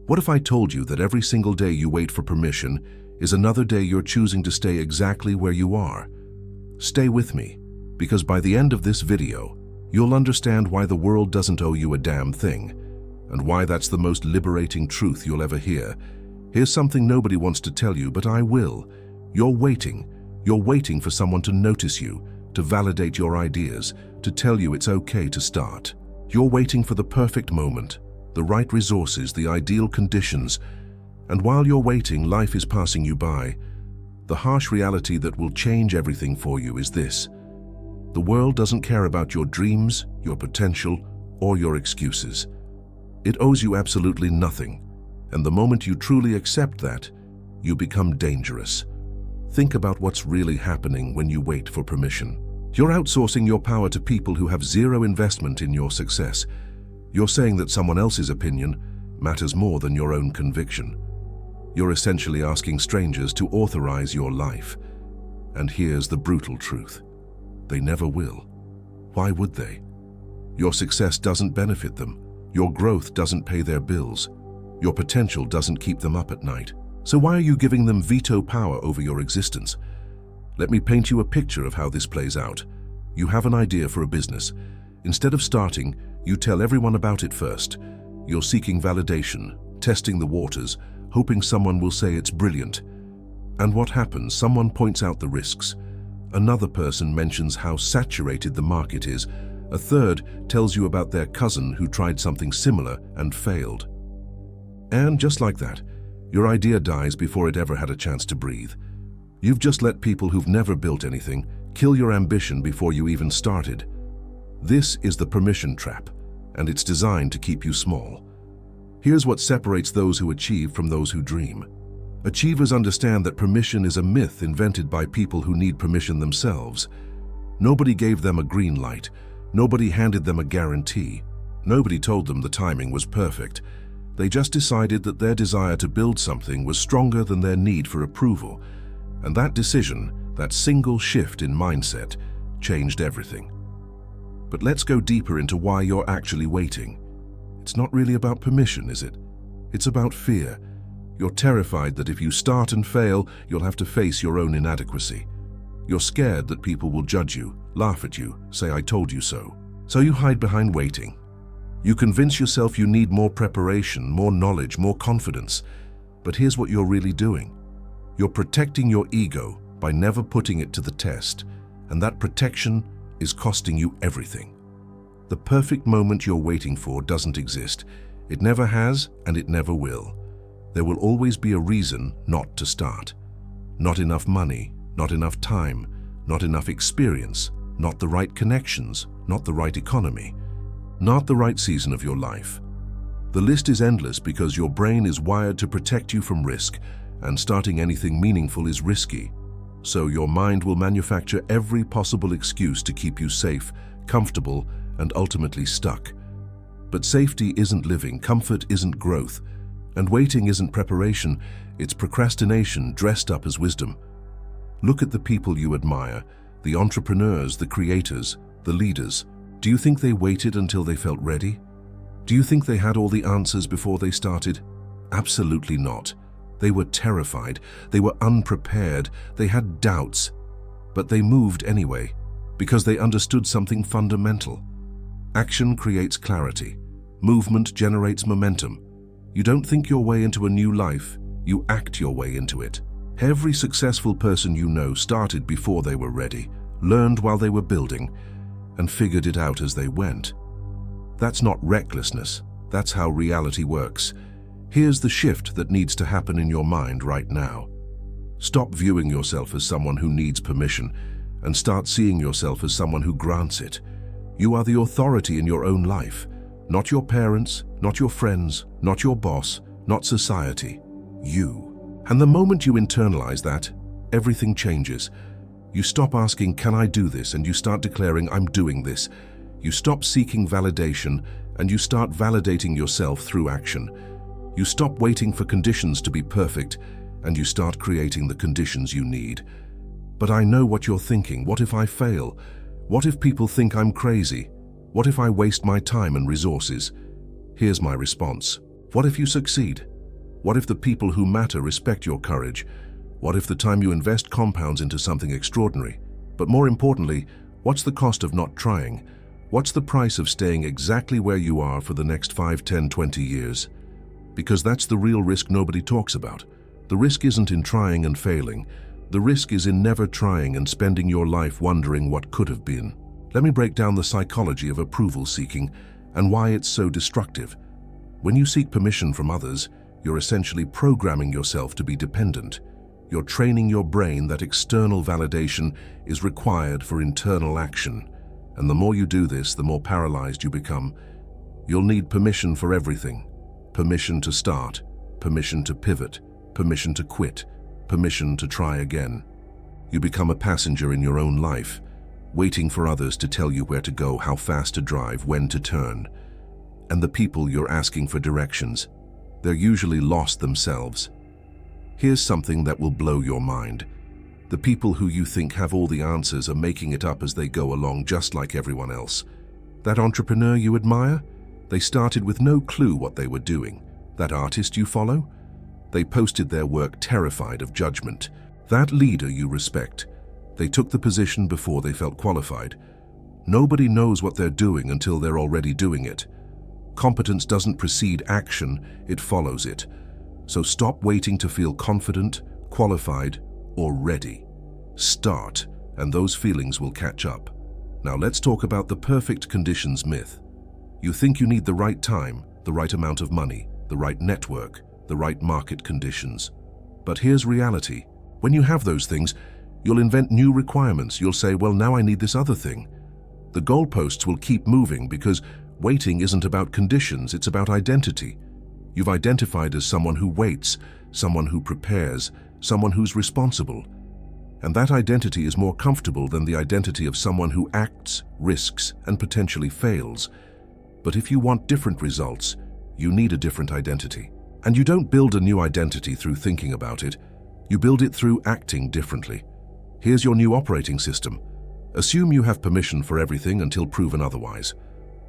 What if I told you that every single day you wait for permission is another day you're choosing to stay exactly where you are? Stay with me, because by the end of this video, you'll understand why the world doesn't owe you a damn thing, and why that's the most liberating truth you'll ever hear. Here's something nobody wants to tell you, but I will. You're waiting. You're waiting for someone to notice you, to validate your ideas, to tell you it's okay to start. You're waiting for the perfect moment, the right resources, the ideal conditions. And while you're waiting, life is passing you by. The harsh reality that will change everything for you is this: the world doesn't care about your dreams, your potential, or your excuses. It owes you absolutely nothing. And the moment you truly accept that, you become dangerous. Think about what's really happening when you wait for permission. You're outsourcing your power to people who have zero investment in your success. You're saying that someone else's opinion matters more than your own conviction. You're essentially asking strangers to authorize your life. And here's the brutal truth: they never will. Why would they? Your success doesn't benefit them. Your growth doesn't pay their bills. Your potential doesn't keep them up at night. So why are you giving them veto power over your existence? Let me paint you a picture of how this plays out. You have an idea for a business. Instead of starting, you tell everyone about it first. You're seeking validation, testing the waters, hoping someone will say it's brilliant. And what happens? Someone points out the risks. Another person mentions how saturated the market is. A third tells you about their cousin who tried something similar and failed. And just like that, your idea dies before it ever had a chance to breathe. You've just let people who've never built anything kill your ambition before you even started. This is the permission trap, and it's designed to keep you small. Here's what separates those who achieve from those who dream. Achievers understand that permission is a myth invented by people who need permission themselves. Nobody gave them a green light. Nobody handed them a guarantee. Nobody told them the timing was perfect. They just decided that their desire to build something was stronger than their need for approval. And that decision, that single shift in mindset, changed everything. But let's go deeper into why you're actually waiting. It's not really about permission, is it? It's about fear. You're terrified that if you start and fail, you'll have to face your own inadequacy. You're scared that people will judge you, laugh at you, say "I told you so." So you hide behind waiting. You convince yourself you need more preparation, more knowledge, more confidence. But here's what you're really doing. You're protecting your ego by never putting it to the test, and that protection is costing you everything. The perfect moment you're waiting for doesn't exist. It never has, and it never will. There will always be a reason not to start. Not enough money, not enough time, not enough experience, not the right connections, not the right economy, not the right season of your life. The list is endless because your brain is wired to protect you from risk, and starting anything meaningful is risky. So your mind will manufacture every possible excuse to keep you safe, comfortable, and ultimately stuck. But safety isn't living, comfort isn't growth, and waiting isn't preparation, it's procrastination dressed up as wisdom. Look at the people you admire, the entrepreneurs, the creators, the leaders. Do you think they waited until they felt ready? Do you think they had all the answers before they started? Absolutely not. They were terrified, they were unprepared, they had doubts. But they moved anyway, because they understood something fundamental. Action creates clarity. Movement generates momentum. You don't think your way into a new life, you act your way into it. Every successful person you know started before they were ready, learned while they were building, and figured it out as they went. That's not recklessness, that's how reality works. Here's the shift that needs to happen in your mind right now. Stop viewing yourself as someone who needs permission and start seeing yourself as someone who grants it. You are the authority in your own life, not your parents, not your friends, not your boss, not society. You. And the moment you internalize that, everything changes. You stop asking, "Can I do this?" and you start declaring, "I'm doing this." You stop seeking validation and you start validating yourself through action. You stop waiting for conditions to be perfect, and you start creating the conditions you need. But I know what you're thinking. What if I fail? What if people think I'm crazy? What if I waste my time and resources? Here's my response. What if you succeed? What if the people who matter respect your courage? What if the time you invest compounds into something extraordinary? But more importantly, what's the cost of not trying? What's the price of staying exactly where you are for the next 5, 10, 20 years? Because that's the real risk nobody talks about. The risk isn't in trying and failing. The risk is in never trying and spending your life wondering what could have been. Let me break down the psychology of approval seeking and why it's so destructive. When you seek permission from others, you're essentially programming yourself to be dependent. You're training your brain that external validation is required for internal action. And the more you do this, the more paralyzed you become. You'll need permission for everything. Permission to start, permission to pivot, permission to quit, permission to try again. You become a passenger in your own life, waiting for others to tell you where to go, how fast to drive, when to turn. And the people you're asking for directions, they're usually lost themselves. Here's something that will blow your mind. The people who you think have all the answers are making it up as they go along, just like everyone else. That entrepreneur you admire? They started with no clue what they were doing. That artist you follow? They posted their work terrified of judgment. That leader you respect? They took the position before they felt qualified. Nobody knows what they're doing until they're already doing it. Competence doesn't precede action, it follows it. So stop waiting to feel confident, qualified, or ready. Start, and those feelings will catch up. Now let's talk about the perfect conditions myth. You think you need the right time, the right amount of money, the right network, the right market conditions. But here's reality. When you have those things, you'll invent new requirements. You'll say, well, now I need this other thing. The goalposts will keep moving because waiting isn't about conditions, it's about identity. You've identified as someone who waits, someone who prepares, someone who's responsible. And that identity is more comfortable than the identity of someone who acts, risks, and potentially fails. But if you want different results, you need a different identity. And you don't build a new identity through thinking about it. You build it through acting differently. Here's your new operating system. Assume you have permission for everything until proven otherwise.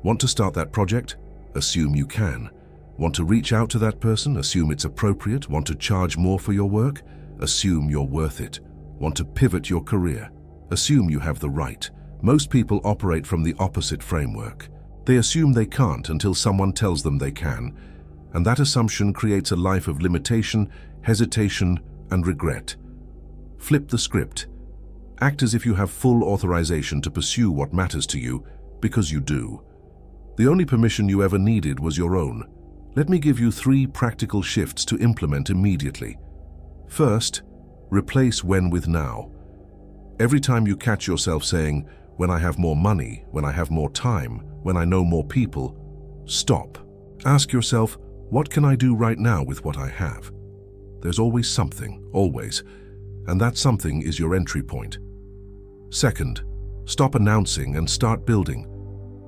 Want to start that project? Assume you can. Want to reach out to that person? Assume it's appropriate. Want to charge more for your work? Assume you're worth it. Want to pivot your career? Assume you have the right. Most people operate from the opposite framework. They assume they can't until someone tells them they can, and that assumption creates a life of limitation, hesitation, and regret. Flip the script. Act as if you have full authorization to pursue what matters to you, because you do. The only permission you ever needed was your own. Let me give you 3 practical shifts to implement immediately. First, replace when with now. Every time you catch yourself saying, when I have more money, when I have more time, when I know more people, stop. Ask yourself, what can I do right now with what I have? There's always something, always, and that something is your entry point. Second, stop announcing and start building.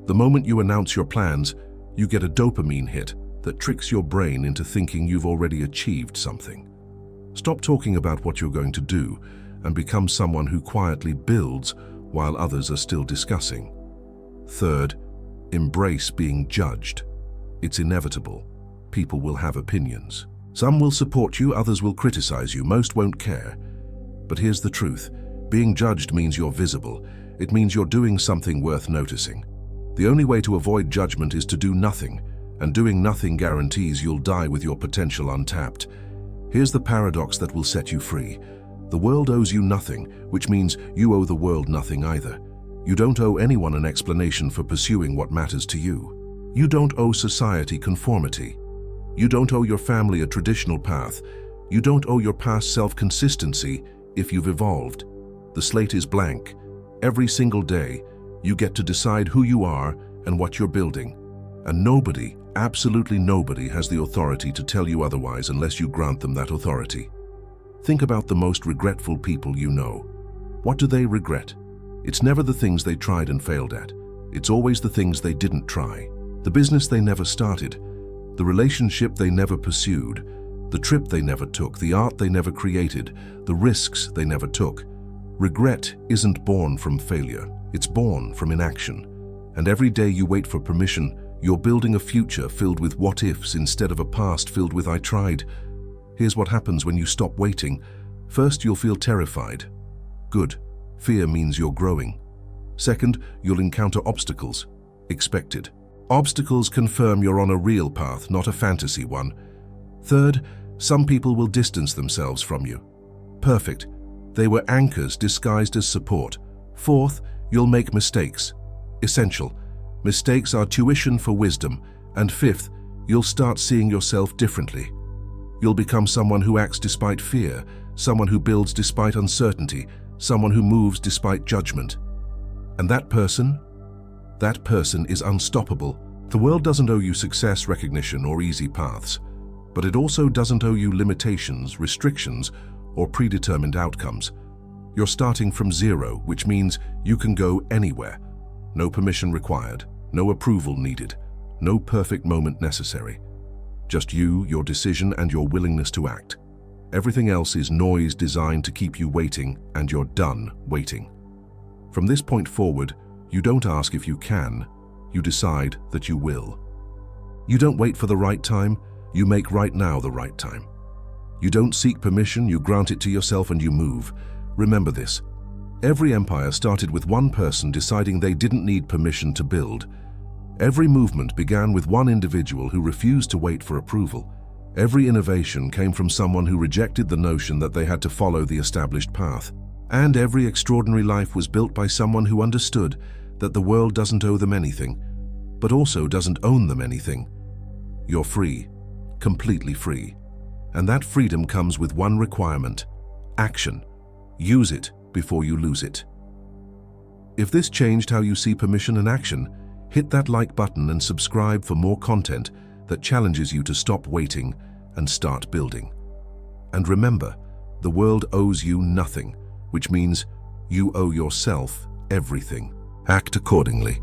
The moment you announce your plans, you get a dopamine hit that tricks your brain into thinking you've already achieved something. Stop talking about what you're going to do and become someone who quietly builds while others are still discussing. Third, embrace being judged. It's inevitable. People will have opinions. Some will support you, others will criticize you, most won't care. But here's the truth. Being judged means you're visible. It means you're doing something worth noticing. The only way to avoid judgment is to do nothing, and doing nothing guarantees you'll die with your potential untapped. Here's the paradox that will set you free. The world owes you nothing, which means you owe the world nothing either. You don't owe anyone an explanation for pursuing what matters to you. You don't owe society conformity. You don't owe your family a traditional path. You don't owe your past self consistency if you've evolved. The slate is blank. Every single day, you get to decide who you are and what you're building. And nobody, absolutely nobody, has the authority to tell you otherwise unless you grant them that authority. Think about the most regretful people you know. What do they regret? It's never the things they tried and failed at. It's always the things they didn't try. The business they never started, the relationship they never pursued, the trip they never took, the art they never created, the risks they never took. Regret isn't born from failure, it's born from inaction. And every day you wait for permission, you're building a future filled with what-ifs instead of a past filled with I tried. Here's what happens when you stop waiting. First, you'll feel terrified. Good. Fear means you're growing. Second, you'll encounter obstacles. Expected. Obstacles confirm you're on a real path, not a fantasy one. Third, some people will distance themselves from you. Perfect. They were anchors disguised as support. Fourth, you'll make mistakes. Essential. Mistakes are tuition for wisdom. And fifth, you'll start seeing yourself differently. You'll become someone who acts despite fear, someone who builds despite uncertainty, someone who moves despite judgment. And that person is unstoppable. The world doesn't owe you success, recognition, or easy paths, but it also doesn't owe you limitations, restrictions, or predetermined outcomes. You're starting from zero, which means you can go anywhere. No permission required, no approval needed, no perfect moment necessary. Just you, your decision, and your willingness to act. Everything else is noise designed to keep you waiting, and you're done waiting. From this point forward, you don't ask if you can, you decide that you will. You don't wait for the right time, you make right now the right time. You don't seek permission, you grant it to yourself and you move. Remember this. Every empire started with one person deciding they didn't need permission to build. Every movement began with one individual who refused to wait for approval. Every innovation came from someone who rejected the notion that they had to follow the established path. And every extraordinary life was built by someone who understood that the world doesn't owe them anything, but also doesn't own them anything. You're free, completely free. And that freedom comes with one requirement: action. Use it before you lose it. If this changed how you see permission and action, hit that like button and subscribe for more content that challenges you to stop waiting and start building. And remember, the world owes you nothing, which means you owe yourself everything. Act accordingly.